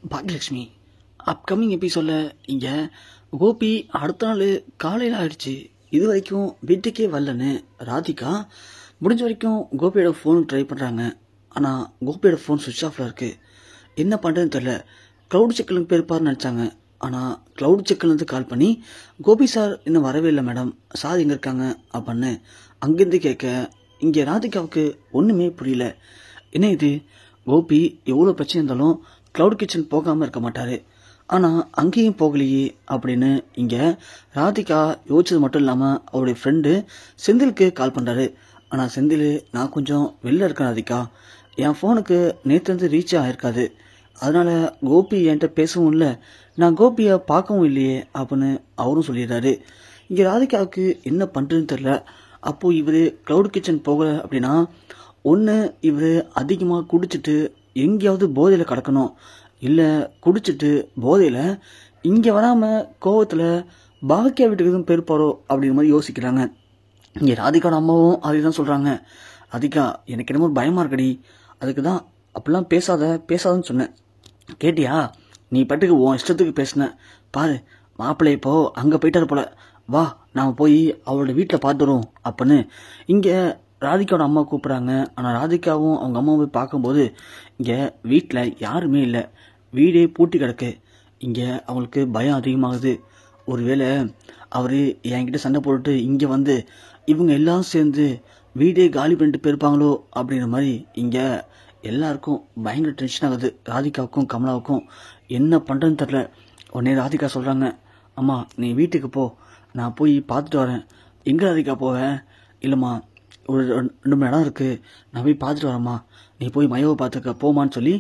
Bhagyalakshmi upcoming எபிசோடில் இங்கே கோபி அடுத்த நாள் காலையில் ஆயிடுச்சு. இது வரைக்கும் வீட்டுக்கே வரலன்னு ராதிகா முடிஞ்ச வரைக்கும் கோபியோட ஃபோன் ட்ரை பண்ணுறாங்க. ஆனால் கோபியோட ஃபோன் சுவிட்ச் ஆஃபில் இருக்குது. என்ன பண்ணுறதுன்னு தெரில. க்ளவுட் செக்கிலுக்கு போயிருப்பார்னு நினச்சாங்க. ஆனால் க்ளவுட் செக்கிலேருந்து கால் பண்ணி கோபி சார் இன்னும் வரவே இல்லை மேடம், சார் எங்கே இருக்காங்க அப்படின்னு அங்கேருந்து கேட்க இங்கே ராதிகாவுக்கு ஒன்றுமே புரியல. என்ன இது, கோபி எவ்வளோ பிரச்சனை இருந்தாலும் க்ளவுட் கிச்சன் போகாமல் இருக்க மாட்டார், ஆனால் அங்கேயும் போகலையே அப்படின்னு இங்கே ராதிகா யோசிச்சது மட்டும் இல்லாமல் அவருடைய ஃப்ரெண்டு செந்திலுக்கு கால் பண்ணுறாரு. ஆனால் செந்தில், நான் கொஞ்சம் வெளில இருக்கேன் ராதிகா, என் ஃபோனுக்கு நேற்றுலேருந்து ரீச் ஆகிருக்காது, அதனால் கோபி என்கிட்ட பேசவும் இல்லை, நான் கோபியை பார்க்கவும் இல்லையே அப்படின்னு அவரும் சொல்லிடுறாரு. இங்கே ராதிகாவுக்கு என்ன பண்ணுறதுன்னு தெரில. அப்போது இவர் க்ளவுட் கிச்சன் போகலை அப்படின்னா ஒன்று இவர் அதிகமாக குடிச்சிட்டு எங்கேயாவது போதையில் கிடக்கணும், இல்லை குடிச்சிட்டு போதையில் இங்கே வராமல் கோவத்தில் பாக்கியா வீட்டுக்கு எதுவும் போயிருப்பாரோ அப்படிங்கிற மாதிரி யோசிக்கிறாங்க. இங்கே ராதிகாவோட அம்மாவும் அதே தான் சொல்கிறாங்க. ராதிகா, எனக்கு என்னமோ பயமாக இருக்கடி, அதுக்கு தான் அப்படிலாம் பேசாதன்னு சொன்னேன். கேட்டியா, நீ பாட்டுக்கு உன் இஷ்டத்துக்கு பேசின பாரு, மாப்பிள்ளை இப்போ அங்கே போயிட்டார் போல, வா நாம் போய் அவளோட வீட்டில் பார்த்துருவோம் அப்படின்னு இங்கே ராதிகாவோட அம்மா கூப்பிட்றாங்க. ஆனால் ராதிகாவும் அவங்க அம்மாவும் போய் பார்க்கும்போது இங்கே வீட்டில் யாருமே இல்லை, வீடே பூட்டி கிடக்கு. இங்கே அவங்களுக்கு பயம் அதிகமாகுது. ஒருவேளை அவர் என்கிட்ட சண்டை போட்டுட்டு இங்கே வந்து இவங்க எல்லாம் சேர்ந்து வீடே காலி பண்ணிட்டு போயிருப்பாங்களோ அப்படிங்கிற மாதிரி இங்கே எல்லாருக்கும் பயங்கர டென்ஷன் ஆகுது. ராதிகாவுக்கும் கமலாவுக்கும் என்ன பண்ணுறதுன்னு தெரில. உடனே ராதிகா சொல்கிறாங்க, அம்மா நீ வீட்டுக்கு போ, நான் போய் பார்த்துட்டு வரேன். எங்கே ராதிகா போவேன்? இல்லைம்மா, ஒரு 2 மணி நேரம் இருக்குது, நான் போய் பார்த்துட்டு வரேம்மா, நீ போய் மையோவை பார்த்துக்க போமான்னு சொல்லி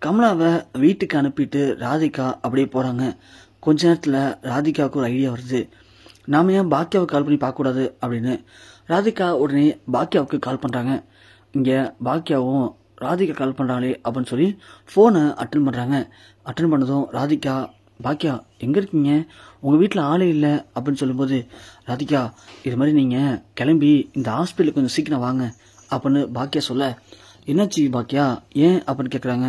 கமலாவை வீட்டுக்கு அனுப்பிட்டு ராதிகா அப்படியே போகிறாங்க. கொஞ்ச நேரத்தில் ராதிகாவுக்கு ஒரு ஐடியா வருது. நாம் ஏன் பாக்கியாவுக்கு கால் பண்ணி பார்க்கக்கூடாது அப்படின்னு ராதிகா உடனே பாக்கியாவுக்கு கால் பண்ணுறாங்க. இங்கே பாக்கியாவும் ராதிகா கால் பண்ணுறாங்களே அப்படின்னு சொல்லி ஃபோனை அட்டன் பண்ணுறாங்க. அட்டன் பண்ணதும் ராதிகா, பாக்கியா எங்கே இருக்கீங்க, உங்கள் வீட்டில் ஆளே இல்லை அப்படின்னு சொல்லும்போது, ராதிகா இது மாதிரி நீங்கள் கிளம்பி இந்த ஹாஸ்பிட்டலுக்கு கொஞ்சம் சீக்கிரம் வாங்க அப்படின்னு பாக்கியா சொல்ல, என்னாச்சு பாக்கியா ஏன் அப்படின்னு கேட்குறாங்க.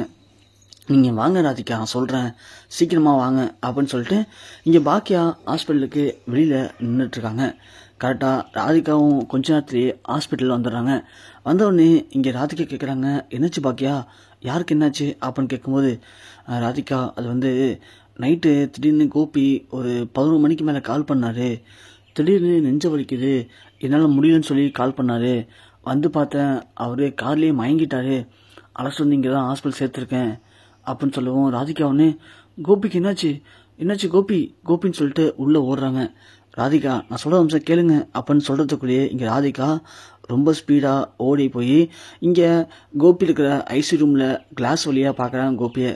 நீங்கள் வாங்க ராதிகா, நான் சொல்கிறேன் சீக்கிரமாக வாங்க அப்படின்னு சொல்லிட்டு இங்கே பாக்கியா ஹாஸ்பிட்டலுக்கு வெளியில் நின்றுட்டுருக்காங்க. கரெக்டாக ராதிகாவும் கொஞ்ச நேரத்துலேயே ஹாஸ்பிட்டலில் வந்துடுறாங்க. வந்தவுடனே இங்கே ராதிகா கேட்குறாங்க, என்னாச்சு பாக்கியா, யாருக்கு என்னாச்சு அப்படின்னு கேட்கும்போது, ராதிகா அது வந்து நைட்டு திடீர்னு கோபி ஒரு 11 மணிக்கு மேலே கால் பண்ணார், திடீர்னு நெஞ்ச வலிக்குது, என்னால் முடியலன்னு சொல்லி கால் பண்ணார், வந்து பார்த்தேன் அவர் கார்லேயே மயங்கிட்டார், அழைச்சிட்டு வந்து இங்கே தான் ஹாஸ்பிட்டல் சேர்த்துருக்கேன் அப்படின்னு சொல்லவும், ராதிகா ஒன்று கோபிக்கு என்னாச்சு கோபின்னு சொல்லிட்டு உள்ளே ஓடுறாங்க. ராதிகா, நான் சொல்கிற அம்சம் கேளுங்க அப்படின்னு சொல்கிறதுக்குள்ளேயே இங்கே ராதிகா ரொம்ப ஸ்பீடாக ஓடி போய் இங்கே கோபி இருக்கிற ஐசி ரூமில் கிளாஸ் வழியாக பார்க்குறாங்க கோபியை.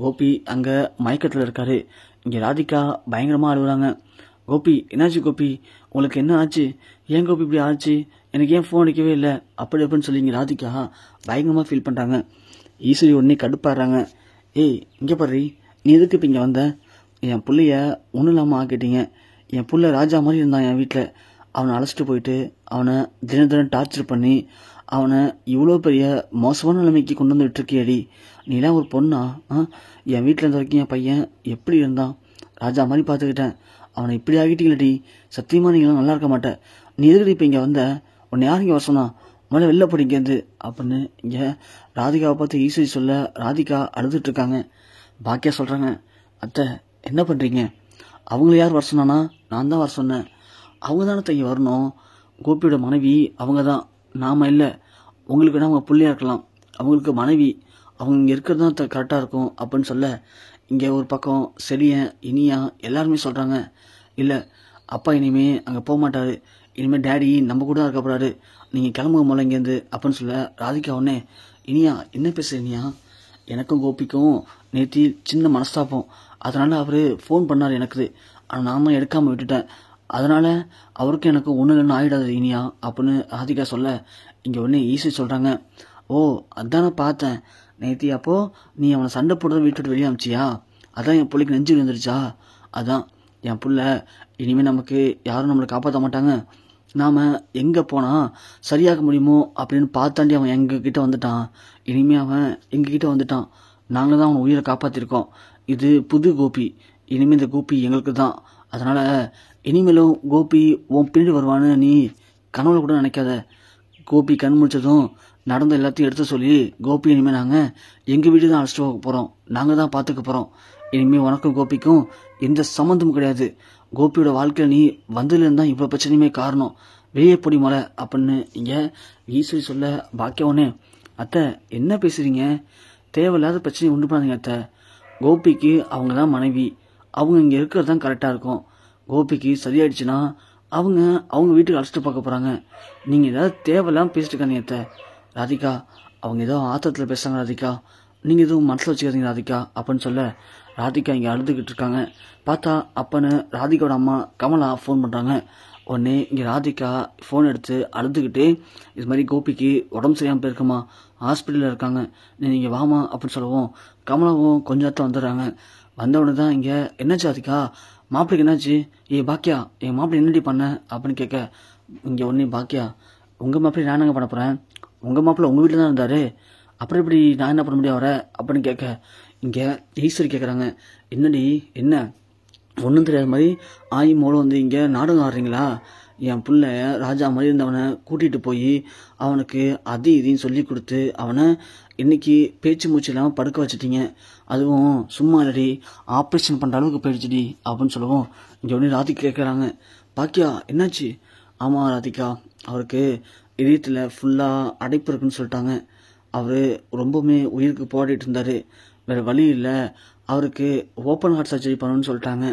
கோபி அங்கே மயக்கத்தில் இருக்கார். இங்கே ராதிகா பயங்கரமாக அழுகுறாங்க. கோபி என்னாச்சு கோபி, உங்களுக்கு என்ன ஆச்சு, ஏன் கோபி இப்படி ஆச்சு, எனக்கு ஏன் ஃபோன் அடிக்கவே இல்லை அப்படி அப்படின்னு சொல்லி இங்கே ராதிகா பயங்கரமாக ஃபீல் பண்ணுறாங்க. ஈஸ்வரி உடனே கடுப்பாடுறாங்க. ஏய் இங்கே பாரு, நீ எதுக்கு இப்போ இங்கே வந்த, என் பிள்ளைய ஒன்றும் இல்லாமல் ஆக்கிட்டீங்க, என் பிள்ளை ராஜா மாதிரி இருந்தான் என் வீட்டில், அவனை அழைச்சிட்டு போயிட்டு அவனை தினம் டார்ச்சர் பண்ணி அவனை இவ்வளோ பெரிய மோசமான நிலைமைக்கு கொண்டு வந்து விட்டுருக்கியடி, நீலாம் ஒரு பொண்ணா, என் வீட்டில் இருந்த வரைக்கும் என் பையன் எப்படி இருந்தான், ராஜா மாதிரி பார்த்துக்கிட்டேன், அவனை இப்படி ஆகிட்டீங்களடி, சத்தியமாக நீங்களாம் நல்லா இருக்க மாட்டேன், நீ எதுக்கு இப்போ இங்கே வந்த, உன்னை யார் இங்கே வர சொன்னா, முதல்ல வெளில போடிங்கேருந்து அப்படின்னு இங்கே ராதிகாவை பார்த்து ஈஸ்வரி சொல்ல ராதிகா அழுதுட்டுருக்காங்க. பாக்கியா சொல்கிறாங்க, அத்தை என்ன பண்ணுறீங்க, அவங்கள யார் வர சொன்னானா, நான் தான் வர சொன்னேன், அவங்க தானே தங்கி வரணும், கோபியோட மனைவி அவங்க தான், நாம் இல்லை, உங்களுக்கு வேணால் அவங்க பிள்ளையாக இருக்கலாம், அவங்களுக்கு மனைவி, அவங்க இங்கே இருக்கிறது தான் கரெக்டாக இருக்கும் அப்படின்னு சொல்ல, இங்கே ஒரு பக்கம் செடியன் இனியா எல்லாருமே சொல்கிறாங்க, இல்லை அப்பா இனிமே அங்கே போக மாட்டார், இனிமேல் டேடி நம்ம கூட தான் இருக்க போகிறாரு, நீங்கள் கிளம்புங்க போல இங்கேருந்து அப்படின்னு சொல்ல, ராதிகா உடனே, இனியா என்ன பேசுகிற இனியா, எனக்கும் கோபிக்கும் நேற்று சின்ன மனஸ்தாபம், அதனால் அவர் ஃபோன் பண்ணார் எனக்கு, ஆனால் நான் எடுக்காமல் விட்டுட்டேன், அதனால் அவருக்கும் எனக்கு ஒன்றும் இல்லைன்னு ஆகிடாது இனியா அப்படின்னு ராதிகா சொல்ல, இங்கே உடனே ஈஸி சொல்கிறாங்க, ஓ அதான் நான் பார்த்தேன், நேற்று அப்போது நீ அவனை சண்டை போடுறத வீட்டு வெளியே அமிச்சியா, அதான் என் பிள்ளைக்கு நெஞ்சு விழுந்துருச்சா, அதான் என் பிள்ளை இனிமேல் நமக்கு யாரும் நம்மளை காப்பாற்ற மாட்டாங்க, நாம் எங்கே போனால் சரியாக முடியுமோ அப்படின்னு பார்த்தாண்டி அவன் எங்ககிட்ட வந்துட்டான், இனிமேல் அவன் எங்ககிட்ட வந்துட்டான், நாங்கள் தான் அவன் உயிரை காப்பாற்றிருக்கோம். இது புது கோபி. இனிமேல் இந்த கோபி எங்களுக்கு தான். அதனால் இனிமேலும் கோபி உன் பின்னாடி வருவான்னு நீ கனவுல கூட நினைக்காத. கோபி கண் முடிச்சதும் நடந்த எல்லாத்தையும் எடுத்து சொல்லி கோபி இனிமேல் நாங்கள் எங்கள் வீடு தான் அழைச்சிட்டு போக போகிறோம். நாங்கள் தான் பார்த்துக்க போகிறோம். இனிமேல் உனக்கும் கோபிக்கும் எந்த சம்மந்தமும் கிடையாது. கோபியோட வாழ்க்கையில் நீ வந்ததுலேருந்து தான் இவ்வளோ பிரச்சனையுமே காரணம். வெளியே பொடி மலை அப்படின்னு இங்கே ஈஸ்வரி சொல்ல பாக்கியவனே, அத்தை என்ன பேசுகிறீங்க? தேவையில்லாத பிரச்சனையை உண்டு பண்ணாதீங்க அத்தை. கோபிக்கு அவங்க தான் மனைவி. அவங்க இங்கே இருக்கிறது தான் கரெக்டாக இருக்கும். கோபிக்கு சரியாயிடுச்சுன்னா அவங்க வீட்டுக்கு அழைச்சிட்டு பார்க்க போகிறாங்க. நீங்கள் ஏதாவது தேவையில்லாமல் பேசிட்டு இருக்காங்க அத்தை. ராதிகா, அவங்க ஏதோ ஆத்திரத்தில் பேசுகிறாங்க ராதிகா, நீங்கள் எதுவும் மனசில் வச்சுக்காதீங்க ராதிகா அப்படின்னு சொல்ல ராதிகா இங்கே அழுதுகிட்டு இருக்காங்க. பார்த்தா அப்பன்னு ராதிகாவோட அம்மா கமலா ஃபோன் பண்ணுறாங்க. உடனே இங்கே ராதிகா ஃபோன் எடுத்து அழுதுகிட்டு, இது மாதிரி கோபிக்கு உடம்பு சரியாமல் போயிருக்கம்மா, ஹாஸ்பிட்டலில் இருக்காங்க, நீங்கள் வாமா அப்படின்னு சொல்லவும் கமலாவும் கொஞ்ச நேரத்தில் வந்துடுறாங்க. வந்தவுடனே தான் இங்கே என்னாச்சு ராதிகா, மாப்பிள்ளைக்கு என்னாச்சு? பாக்கியா, என் மாப்பிள்ளை என்னடி பண்ண அப்படின்னு கேட்க, இங்கே ஒன்றே பாக்கியா, உங்கள் மாப்பிள்ளை நான் என்னங்க பண்ண போகிறேன்? உங்கள் மாப்பிள்ளை உங்கள் வீட்டில் தான் இருந்தார், அப்புறம் எப்படி நான் என்ன பண்ண முடியும் அவரை அப்படின்னு கேட்க, இங்கே ஈஸ்வரி கேட்குறாங்க, என்னடி என்ன ஒன்றும் தெரியாத மாதிரி ஆயி மூலம் வந்து இங்கே நாடகம் ஆடுறீங்களா? என் பிள்ளை ராஜா மாதிரி இருந்தவனை கூட்டிகிட்டு போய் அவனுக்கு அது இதையும் சொல்லி கொடுத்து அவனை இன்னைக்கு பேச்சு மூச்சு இல்லாமல் படுக்க வச்சுட்டீங்க. அதுவும் சும்மா இல்லடி, ஆப்ரேஷன் பண்ணுற அளவுக்கு போயிடுச்சுடி அப்படின்னு சொல்லவும் இங்கே ஒன்று ராதிகா கேட்குறாங்க, பாக்கியா என்னாச்சு? ஆமாம் ராதிகா, அவருக்கு இதயத்தில் ஃபுல்லாக அடைப்பு இருக்குன்னு சொல்லிட்டாங்க. அவர் ரொம்பவுமே உயிருக்கு போராடிட்டு இருந்தார். வேறு வழி இல்லை, அவருக்கு ஓப்பன் ஹார்ட் சர்ஜரி பண்ணணும்னு சொல்லிட்டாங்க.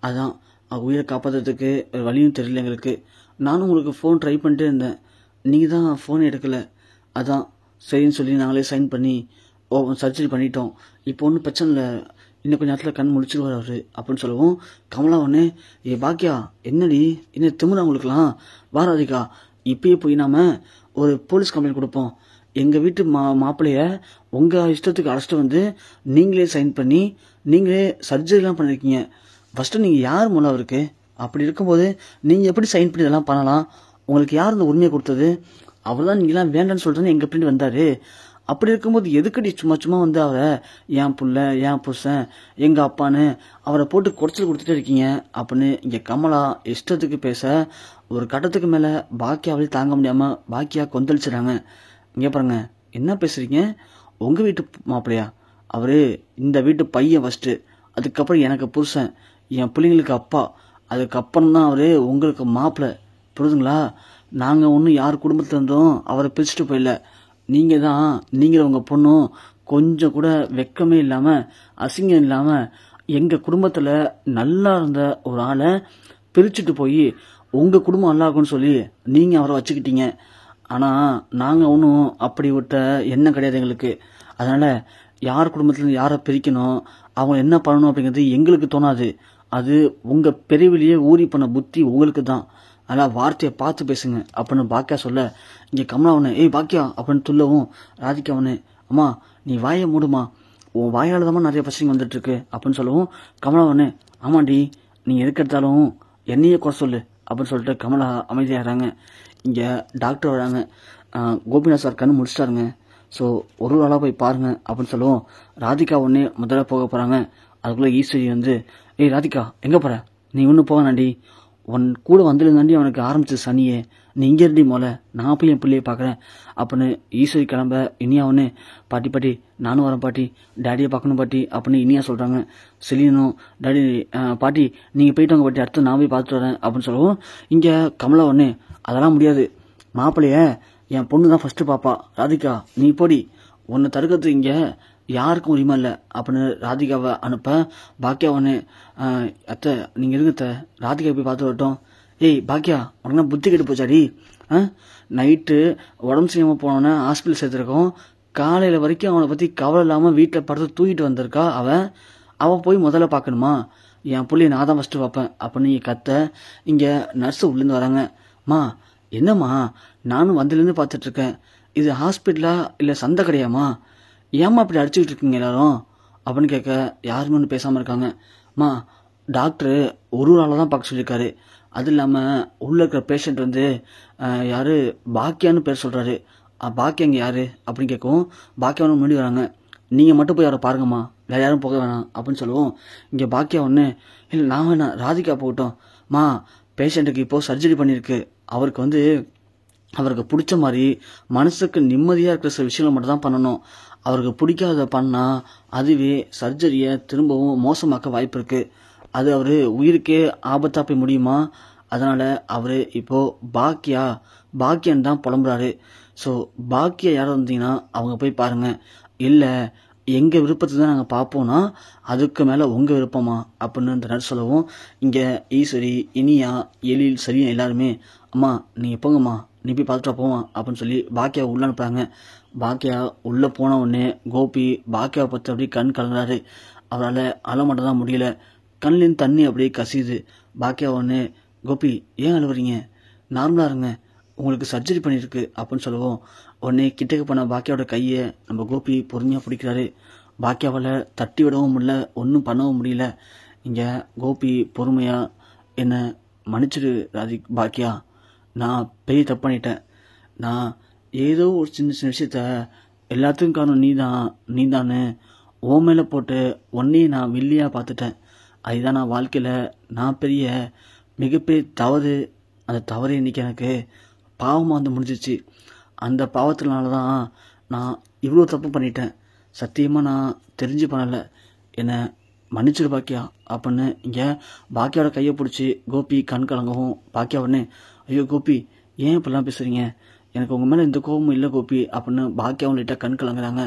அதான் உயிரை காப்பாற்றுறதுக்கு வேறு வழியும் தெரியல எங்களுக்கு. நானும் உங்களுக்கு ஃபோன் ட்ரை பண்ணிட்டே இருந்தேன், நீங்கள் தான் ஃபோன் எடுக்கலை. அதான் சரின்னு சொல்லி நாங்களே சைன் பண்ணி சர்ஜரி பண்ணிட்டோம். இப்போ ஒன்றும் பிரச்சனை இல்லை, இன்னும் கொஞ்சம் நேரத்தில் கண் முடிச்சிருவார் அவர் அப்படின்னு சொல்லவும் கமலா ஒன்று, பாக்கியா என்னடி என்ன திமுறா உங்களுக்குலாம்? வாராதிகா, இப்பயே போய் நாம் ஒரு போலீஸ் கம்ப்ளைண்ட் கொடுப்போம். எங்கள் வீட்டு மாப்பிள்ளைய உங்கள் இஷ்டத்துக்கு அழைச்சிட்டு வந்து நீங்களே சைன் பண்ணி நீங்களே சர்ஜரிலாம் பண்ணியிருக்கீங்க. ஃபஸ்ட்டு நீங்கள் யார் மூலம் அவருக்கு? அப்படி இருக்கும்போது நீங்கள் எப்படி சைன் பண்ணி இதெல்லாம் பண்ணலாம்? உங்களுக்கு யார் இந்த உரிமையை கொடுத்தது? அவர் தான் நீங்களாம் வேண்டான்னு சொல்லிட்டு எங்கள் பின்னாடி வந்தார். அப்படி இருக்கும்போது எதுக்கடி சும்மா சும்மா வந்து அவரை என் புள்ள என் புருஷன் எங்கள் அப்பான்னு அவரை போட்டு குறைச்சல் கொடுத்துட்டே இருக்கீங்க அப்படின்னு இங்கே கமலா இஷ்டத்துக்கு பேச ஒரு கட்டத்துக்கு மேலே பாக்கியாவே தாங்க முடியாமல் பாக்கியா கொந்தளிச்சிடாங்க. இங்கே பாருங்க, என்ன பேசுகிறீங்க? உங்கள் வீட்டு மாப்பிள்ளையா? அவர் இந்த வீட்டு பையன் ஃபஸ்ட்டு, அதுக்கப்புறம் எனக்கு புருஷன், என் பிள்ளைங்களுக்கு அப்பா, அதுக்கப்புறம் தான் அவர் உங்களுக்கு மாப்பிள்ளை. புரியுதுங்களா? நாங்கள் ஒன்றும் யார் குடும்பத்தில் இருந்தோம் அவரை பிரிச்சுட்டு போயிடல. நீங்கள் தான், நீங்களும் உங்கள் பொண்ணும் கொஞ்சம் கூட வெக்கமே இல்லாமல் அசிங்கம் இல்லாமல் எங்கள் குடும்பத்தில் நல்லா இருந்த ஒரு ஆளை பிரிச்சுட்டு போய் உங்கள் குடும்பம் நல்லா இருக்கும்னு சொல்லி நீங்கள் அவரை வச்சுக்கிட்டீங்க. ஆனால் நாங்கள் ஒன்றும் அப்படி விட்ட எண்ணம் கிடையாது எங்களுக்கு. அதனால் யார் குடும்பத்தில் யாரை பிரிக்கணும், அவங்க என்ன பண்ணணும் அப்படிங்கிறது எங்களுக்கு தோணாது. அது உங்கள் பெரியவிலேயே ஊறி பண்ண புத்தி உங்களுக்கு தான். அதனால் வார்த்தையை பார்த்து பேசுங்க அப்படின்னு பாக்கியா சொல்ல இங்கே கமலா ஒன்று, பாக்கியா அப்படின்னு துள்ளவும் ராதிகா ஒன்று, அம்மா நீ வாயை மூடுமா, உன் வாயால் தான் நிறைய பிரச்சனைங்க வந்துட்டுருக்கு அப்படின்னு சொல்லவும் கமலா ஒன்று, ஆமாண்டி நீங்கள் எதுக்கு எடுத்தாலும் என்னையே குறை சொல்லு அப்படின்னு சொல்லிட்டு கமலா அமைதியாகிறாங்க. இங்கே டாக்டர் வராங்க. கோபிநாத் சார் கண்ணு முடிச்சிட்டாருங்க, ஸோ ஒரு ஆளாக போய் பாருங்கள் அப்படின்னு சொல்லுவோம். ராதிகா ஒன்றே முதல்ல போக போகிறாங்க. அதுக்குள்ளே ஈஸ்வரி வந்து, ராதிகா எங்கே போகிற? நீ ஒன்றும் போக நாண்டி, உன் கூட வந்துருந்தாண்டி அவனுக்கு ஆரம்பிச்சது சனியே, நீ இங்கே இருந்தி மோல, நான் போய் என் பிள்ளையை பார்க்குறேன் அப்படின்னு ஈஸ்வரி கிளம்ப இனியா ஒன்று, பாட்டி நானும் வரேன் பாட்டி, டேடியை பார்க்கணும் பாட்டி அப்படின்னு இனியா சொல்கிறாங்க. செலினும் டேடி பாட்டி நீங்கள் போயிட்டு வாங்க பாட்டி, அடுத்து நான் போய் பார்த்துட்டு வரேன் அப்படின்னு சொல்லவும் இங்கே கமலா ஒன்று, அதெல்லாம் முடியாது, மாப்பிள்ளைய என் பொண்ணு தான் ஃபஸ்ட்டு பாப்பா, ராதிகா நீ போடி, உன்னை தடுக்கிறது இங்கே யாருக்கும் உரிமை இல்லை அப்படின்னு ராதிகாவை அனுப்ப பாக்கியா ஒன்று, அத்தை நீங்கள் இருக்குத்த ராதிகா போய் பார்த்து வரட்டும். பாக்கியா உனக்குனா புத்தி கெட்டு போச்சாடி? நைட்டு உடம்பு சரியாமல் போனோன்னே ஹாஸ்பிட்டல் சேர்த்துருக்கோம், காலையில் வரைக்கும் அவனை பற்றி கவலை இல்லாமல் வீட்டில் படுத்து தூக்கிட்டு வந்திருக்கா. அவன் போய் முதல்ல பார்க்கணுமா? என் பிள்ளைய நான் தான் ஃபஸ்ட்டு பார்ப்பேன் அப்படின்னு கத்த இங்கே நர்ஸு உள்ளேருந்து வராங்க. என்னம்மா நானும் வந்ததுலேருந்து பார்த்துட்ருக்கேன், இது ஹாஸ்பிட்டலா இல்லை சந்தை கடையாம்மா? ஏம்மா அப்படி அடிச்சுக்கிட்டு இருக்கீங்க எல்லாரும் அப்படின்னு கேட்க யாருமே ஒன்று பேசாமல் இருக்காங்க. டாக்டரு ஒரு ஆளாக தான் பார்க்க சொல்லியிருக்காரு, அது இல்லாமல் உள்ளே இருக்கிற பேஷண்ட் வந்து யார் பாக்கியான்னு பேர் சொல்கிறாரு. பாக்கியா இங்கே யார் அப்படின்னு கேட்கவும் பாக்கியாவும் முன்னாடி வராங்க. நீங்கள் மட்டும் போய் அவரை பாருங்கம்மா, வேறு யாரும் போக வேணாம் அப்படின்னு சொல்லுவோம். இங்கே பாக்கியா ஒன்று, இல்லை நான் வேணாம், ராதிகா போகட்டும். மா, பேஷண்ட்டுக்கு இப்போது சர்ஜரி பண்ணியிருக்கு, அவருக்கு பிடிச்ச மாதிரி மனசுக்கு நிம்மதியாக இருக்கிற சில விஷயங்களை மட்டும் தான் பண்ணணும். அவருக்கு பிடிக்காத பண்ணால் அதுவே சர்ஜரியை திரும்பவும் மோசமாக்க வாய்ப்பு இருக்குது. அது அவர் உயிருக்கே ஆபத்தாக போய் முடியுமா? அதனால் அவர் இப்போது பாக்கியான்னு தான் புலம்புறாரு. ஸோ பாக்கியா யாரும் வந்தீங்கன்னா அவங்க போய் பாருங்கள். இல்லை எங்கள் விருப்பத்தை தான் நாங்கள் பார்ப்போம்னா அதுக்கு மேலே உங்கள் விருப்பமா அப்படின்னு இந்த நர்ஸ் சொல்லவும், இங்கே ஈஸ்வரி, இனியா, எழில், சரியா எல்லாருமே, அம்மா நீங்கள் போங்கம்மா, நீ போய் பார்த்துட்டா போவான் அப்படின்னு சொல்லி பாக்கியாவை உள்ளே அனுப்புகிறாங்க. பாக்கியா உள்ளே போன உடனே கோபி பாக்கியாவை பார்த்து அப்படியே கண் கலங்குறாரு. அவரால் அழ மட்டும் தான் முடியல, கண்ணிலேருந்து தண்ணி அப்படியே கசியுது. பாக்கியா ஒன்று, கோபி ஏன் அழுவுறீங்க, நார்மலாக இருங்க, உங்களுக்கு சர்ஜரி பண்ணியிருக்கு அப்படின்னு சொல்லுவோம். உடனே கிட்டக்கு போன பாக்கியாவோட கையை நம்ம கோபி பொறுமையாக பிடிக்கிறாரு. பாக்கியாவால் தட்டி விடவும் முடியல, ஒன்றும் பண்ணவும் முடியல. இங்கே கோபி பொறுமையாக என்னை மன்னிச்சிடு பாக்கியா, நான் பெரிய தப்பு பண்ணிட்டேன். நான் ஏதோ ஒரு சின்ன சின்ன விஷயத்த எல்லாத்துக்கும் காரணம் நீ தானே ஓ மேலே போட்டு ஒன்றையும் நான் வில்லியாக பார்த்துட்டேன். அதுதான் நான் வாழ்க்கையில் நான் மிகப்பெரிய தவறு. அந்த தவறு இன்றைக்கி எனக்கு பாவமாக முடிஞ்சிச்சு. அந்த பாவத்தினால தான் நான் இவ்வளோ தப்பு பண்ணிட்டேன். சத்தியமாக நான் தெரிஞ்சு பண்ணலை, என்னை மன்னிச்சிடு பாக்கியா அப்படின்னு இங்கே பாக்கியாவோட கையை பிடிச்சி கோபி கண் கலங்கவும், பாக்கியா உடனே, ஐயோ கோபி ஏன் இப்படிலாம் பேசுகிறீங்க, எனக்கு உங்கள் மேலே எந்த கோபமும் இல்லை கோபி அப்படின்னு பாக்கியாவும் லைட்டாக கண் கலங்குறாங்க.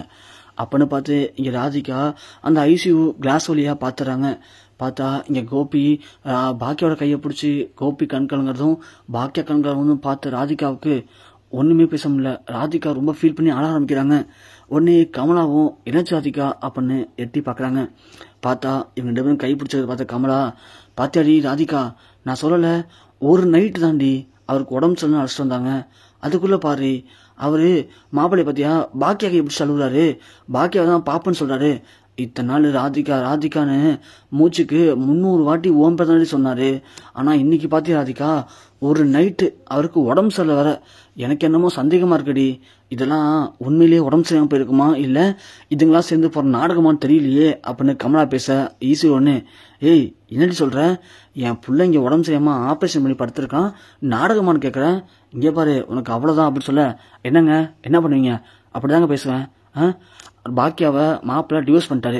அப்படின்னு பார்த்து இங்கே ராதிகா அந்த ஐசியூ கிளாஸ் வழியாக பார்த்துறாங்க. பார்த்தா இங்கே கோபி பாக்கியாவோட கையை பிடிச்சி கோபி கண் கலங்குறதும் பாக்கியா கண் கலங்குறதும் பார்த்து ராதிகாவுக்கு ஒன்றுமே பேச முடியல. ராதிகா ரொம்ப ஃபீல் பண்ணி ஆட ஆரம்பிக்கிறாங்க. உடனே கமலாவும் என்னாச்சு ராதிகா அப்படின்னு எட்டி பார்க்குறாங்க. பார்த்தா இவங்க 2 பேரும் கை பிடிச்சதை பார்த்த கமலா, பாத்தியாடி ராதிகா, நான் சொல்லலை, ஒரு நைட்டு தாண்டி அவருக்கு உடம்பு சொல்லணும்னு அழைச்சிட்டு வந்தாங்க, அதுக்குள்ளே பாரு அவர் மாப்பிள்ளை பார்த்தியா பாக்கியா கை பிடிச்சி அழுகுறாரு, பாக்கியா தான் பாப்புன்னு சொல்கிறாரு. இத்தனை நாள் ராதிகான்னு மூச்சுக்கு 300 வாட்டி ஓம் பேர் சொன்னார். ஆனால் இன்னைக்கு பார்த்தியா ராதிகா, ஒரு நைட்டு அவருக்கு உடம்பு சரியில்லை வர. எனக்கு என்னமோ சந்தேகமாக இருக்குடி, இதெல்லாம் உண்மையிலேயே உடம்பு சரியாமல் போயிருக்குமா, இல்லை இதுங்களாம் சேர்ந்து போகிற நாடகமானு தெரியலையே அப்படின்னு கமலா பேச, ஈஸி ஒன்று, ஏய் என்னடி சொல்கிற, என் பிள்ளை இங்கே உடம்பு சரியாமல் ஆப்ரேஷன் பண்ணி படுத்துருக்கான், நாடகமானு கேட்குறேன், இங்கே பாரு உனக்கு அவ்வளோதான் அப்படின்னு சொல்ல, என்னங்க என்ன பண்ணுவீங்க, அப்படி தாங்க பேசுவேன். பாக்கியாவை மாப்பிள்ளை டிவோர்ஸ் பண்ணிட்டாரு,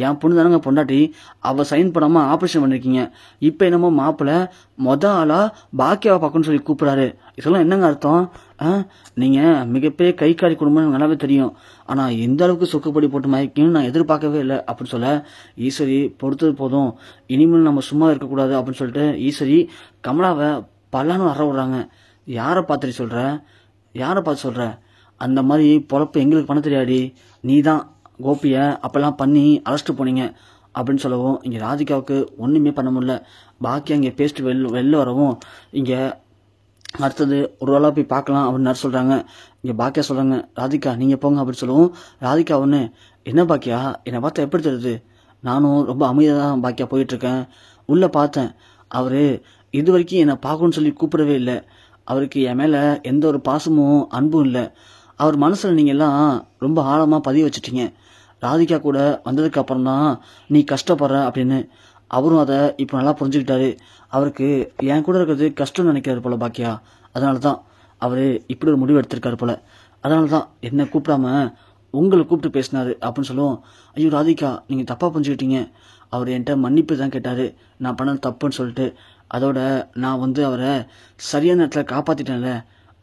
என் பொண்ணு தானங்க பொண்டாட்டி, அவள் சைன் பண்ணாமல் ஆப்ரேஷன் பண்ணியிருக்கீங்க, இப்போ என்னமோ மாப்பிள்ளை ஆளாக பாக்கியாவை பார்க்கணும்னு சொல்லி கூப்பிட்றாரு, இதெல்லாம் என்னங்க அர்த்தம்? நீங்கள் மிகப்பெரிய கைக்காரி குடும்பம் நல்லாவே தெரியும், ஆனால் எந்த அளவுக்கு சொக்குப்படி போட்டு மயக்கணும்னு நான் எதிர்பார்க்கவே இல்லை அப்படின்னு சொல்ல, ஈஸ்வரி பொறுத்தது போதும், இனிமேல் நம்ம சும்மா இருக்கக்கூடாது அப்படின்னு சொல்லிட்டு ஈஸ்வரி கமலாவை பல்லான்னு வர விடுறாங்க. யாரை பார்த்து சொல்கிற, அந்த மாதிரி பொழப்பு எங்களுக்கு பண்ண தெரியாடி, நீ தான் கோபியை அப்பெல்லாம் பண்ணி அழைச்சிட்டு போனீங்க அப்படின்னு சொல்லவும், இங்கே ராதிகாவுக்கு ஒன்றுமே பண்ண முடியல. பாக்கியா இங்கே பேசிட்டு வெளில வரவும், இங்கே அடுத்தது ஒரு வேளை போய் பார்க்கலாம் அப்படின்னு சொல்கிறாங்க. இங்கே பாக்கியா சொல்கிறாங்க, ராதிகா நீங்கள் போங்க அப்படின்னு சொல்லவும், ராதிகா ஒன்று, என்ன பாக்கியா என்னை பார்த்தா எப்படி தெரியுது, நானும் ரொம்ப அமைதியாக தான் பாக்கியா போயிட்டுருக்கேன், உள்ளே பார்த்தேன், அவர் இது வரைக்கும் என்னை பார்க்கணுன்னு சொல்லி கூப்பிடவே இல்லை, அவருக்கு என் மேலே எந்த ஒரு பாசமும் அன்பும் இல்லை, அவர் மனசில் நீங்கள் எல்லாம் ரொம்ப ஆழமாக பதிய வச்சுட்டீங்க, ராதிகா கூட வந்ததுக்கு அப்புறம் தான் நீ கஷ்டப்படுற அப்படின்னு. அவரும் அதை இப்போ நல்லா புரிஞ்சுக்கிட்டாரு. அவருக்கு என் கூட இருக்கிறது கஷ்டம்னு நினைக்கிறாரு போல பாக்கியா, அதனால தான் அவர் இப்படி ஒரு முடிவு எடுத்திருக்காரு போல, அதனால தான் என்னை கூப்பிடாம உங்களை கூப்பிட்டு பேசினாரு அப்படின்னு சொல்லுவோம். ஐயோ ராதிகா நீங்கள் தப்பாக புரிஞ்சுக்கிட்டீங்க, அவர் என்கிட்ட மன்னிப்பு தான் கேட்டார், நான் பண்ண தப்புன்னு சொல்லிட்டு, அதோட நான் அவரை சரியான நேரத்தில் காப்பாற்றிட்டேன்ல,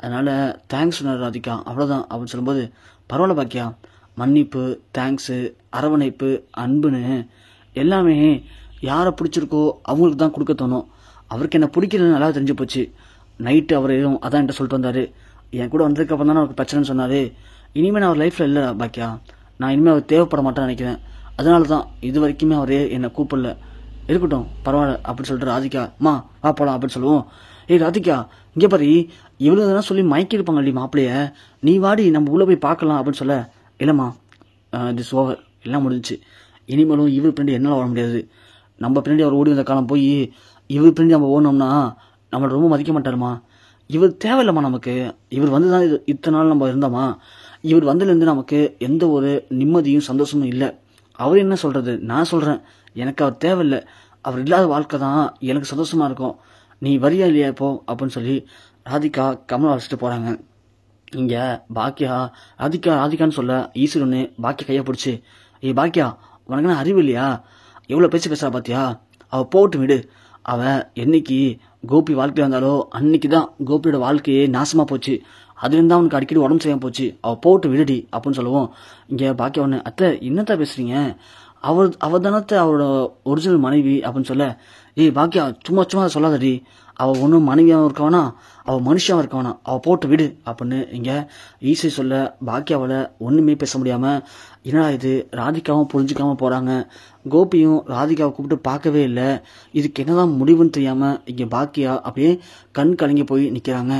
அதனால் தேங்க்ஸ் சொன்னார் ராதிகா, அவ்வளோதான் அப்படின்னு சொல்லும்போது, பரவாயில்ல பாக்கியா, மன்னிப்பு, தேங்க்ஸு, அரவணைப்பு, அன்புன்னு எல்லாமே யாரை பிடிச்சிருக்கோ அவங்களுக்கு தான் கொடுக்க தோணும். அவருக்கு என்ன பிடிக்கிறது நல்லா தெரிஞ்சு போச்சு. நைட்டு அவர் அதான் என்கிட்ட சொல்லிட்டு வந்தார், என் கூட வந்ததுக்கப்புறம் தானே அவருக்கு பிரச்சனைன்னு சொன்னார், இனிமேல் நான் அவர் லைஃப்பில் இல்லை பாக்கியா, நான் இனிமேல் அவர் தேவைப்பட மாட்டேன்னு நினைக்கிறேன், அதனால தான் இது வரைக்குமே அவரே என்னை கூப்பிடல, இருக்கட்டும் பரவாயில்ல அப்படின்னு சொல்லிட்டு ராதிகா, மா வா போகலாம் அப்படின்னு சொல்லுவோம். ஏய் ராதிகா இங்கே பாரு, இவ்வளோ தான் சொல்லி மயக்கிருப்பாங்கல்டி மாப்பிள்ளைய, நீ வாடி நம்ம உள்ளே போய் பார்க்கலாம் அப்படின்னு சொல்ல, இல்லைம்மா திஸ் ஓவர், எல்லாம் முடிஞ்சிச்சு, இனிமேலும் இவர் பின்னாடி என்னால் ஓட முடியாது, நம்ம பின்னாடி அவர் ஓடி வந்த காலம் போய் இவர் பின்னாடி நம்ம ஓடணும்னா நம்மளை ரொம்ப மதிக்க மாட்டாருமா, இவர் தேவையில்லைம்மா நமக்கு, இவர் வந்து தான் இத்தனை நாள் நம்ம இருந்தோமா, இவர் வந்ததுலேருந்து நமக்கு எந்த ஒரு நிம்மதியும் சந்தோஷமும் இல்லை. அவர் என்ன சொல்கிறது, நான் சொல்கிறேன், எனக்கு அவர் தேவையில்லை. அவர் இல்லாத வாழ்க்கை தான் எனக்கு சந்தோஷமாக இருக்கும். நீ வரியா இல்லையா இப்போ அப்படின்னு சொல்லி ராதிகா கமலை அழைச்சிட்டு போகிறாங்க. இங்கே பாக்கியா ராதிகான்னு சொல்ல ஈஸ்வரனு பாக்கியா கையை பிடிச்சி, பாக்கியா உனக்குன்னா அறிவு இல்லையா, எவ்வளோ பேசுகிறா பாத்தியா, அவள் போட்டு விடு. அவன் என்னைக்கு கோபி வாழ்க்கையில் வந்தாலோ அன்னைக்கு தான் கோபியோட வாழ்க்கையே நாசமாக போச்சு. அதுலேருந்து அவனுக்கு அடிக்கடி உடம்பு செய்யாமல் போச்சு. அவள் போட்டு விடுடி அப்படின்னு சொல்லுவோம். இங்கே பாக்கியா ஒன்று, அத்தை என்னத்தான் பேசுகிறீங்க, அவள் தானத்தை அவரோட ஒரிஜினல் மனைவி அப்படின்னு சொல்ல, பாக்கியா சும்மா சொல்லாதடி, அவள் ஒன்றும் மனைவியாகவும் இருக்கவனா, அவள் மனுஷாவும் இருக்கவனா, அவள் போட்டு விடு அப்படின்னு இங்கே ஈஸி சொல்ல பாக்கியாவில் ஒன்றுமே பேச முடியாமல், என்னடா இது ராதிகாவும் புரிஞ்சுக்காமல் போகிறாங்க. கோபியும் ராதிகாவை கூப்பிட்டு பார்க்கவே இல்லை. இதுக்கு என்னதான் முடிவுன்னு தெரியாமல் இங்கே பாக்கியா அப்படியே கண் கலங்கி போய் நிற்கிறாங்க.